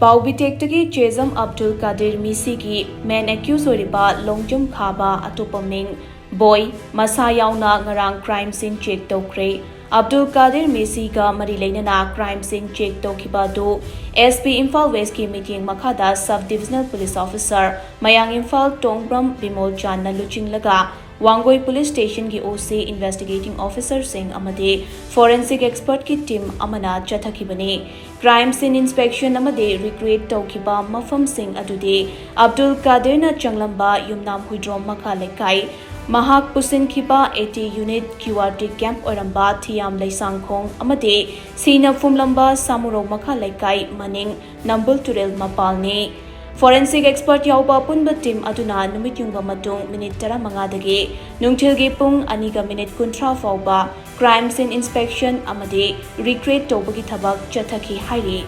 PAOBITEK tagi CHESAM ABDUL KADIR MEESHI ki main accused OIRIBA Longjam Khaba Atoppa Ming Boi Masha Yaona Ngarang crime scene check Toukhre ABDUL KADIR MEESHI ka mari leinana crime scene check Toukhiba do SP Imphal West ki meeting makhada sub divisional police officer Mayang Imphal Tongbram Bimol Chan na luchinglaga Wangoi police station ki OC investigating officer sing amade forensic expert ki team amana chathakibani crime scene inspection amade recreate tawkiba mafam sing adude Abdul Kadir na changlamba yumnam huidrom makha lekai mahak pusin khiba 80 unit QRT camp oramba thiam laisangkhong amade sina fumlamba samuro makha lekai maning nambul turel mapalni Forensic expert yauba punba team aduna numit yungba matung minute 15 dagi nungthilgi pung 2 ga minute 30 fauba crime scene inspection amade recreate tawbagi thabak chathaki hairi